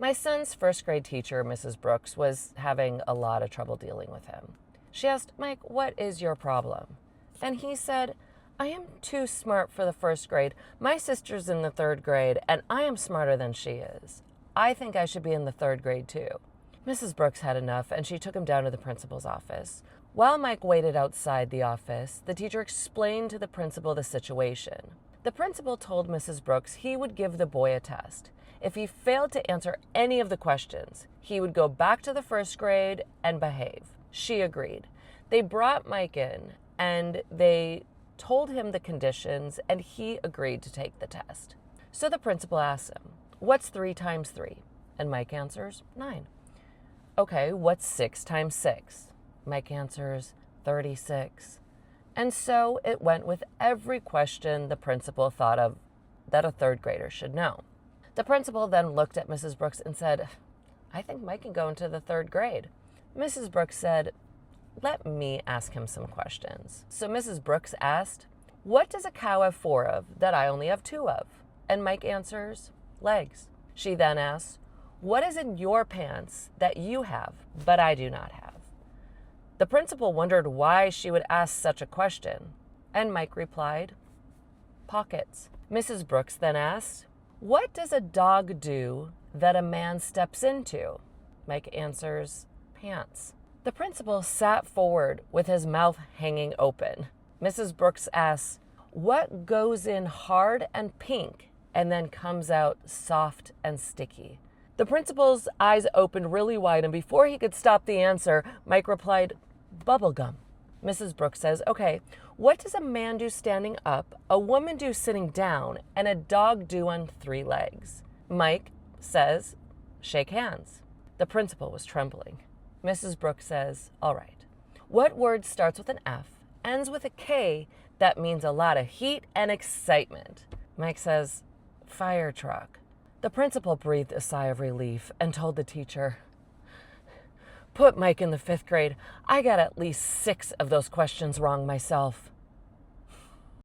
My son's first grade teacher, Mrs. Brooks, was having a lot of trouble dealing with him. She asked, Mike, what is your problem? And he said, I am too smart for the first grade. My sister's in the third grade, and I am smarter than she is. I think I should be in the third grade too. Mrs. Brooks had enough, and she took him down to the principal's office. While Mike waited outside the office, the teacher explained to the principal the situation. The principal told Mrs. Brooks he would give the boy a test. If he failed to answer any of the questions, he would go back to the first grade and behave. She agreed. They brought Mike in, and they told him the conditions, and he agreed to take the test. So the principal asks him, what's 3 times 3? And Mike answers, 9. Okay, what's 6 times 6? Mike answers, 36. And so it went with every question the principal thought of that a third grader should know. The principal then looked at Mrs. Brooks and said, I think Mike can go into the third grade. Mrs. Brooks said, let me ask him some questions. So Mrs. Brooks asked, what does a cow have 4 of that I only have 2 of? And Mike answers, legs. She then asks, what is in your pants that you have, but I do not have? The principal wondered why she would ask such a question, and Mike replied, pockets. Mrs. Brooks then asked, what does a dog do that a man steps into? Mike answers, pants. The principal sat forward with his mouth hanging open. Mrs. Brooks asks, what goes in hard and pink and then comes out soft and sticky? The principal's eyes opened really wide, and before he could stop the answer, Mike replied, bubble gum. Mrs. Brooks says, okay, what does a man do standing up, a woman do sitting down, and a dog do on 3 legs? Mike says, shake hands. The principal was trembling. Mrs. Brooks says, all right. What word starts with an F, ends with a K, that means a lot of heat and excitement? Mike says, fire truck. The principal breathed a sigh of relief and told the teacher, put Mike in the 5th grade. I got at least 6 of those questions wrong myself.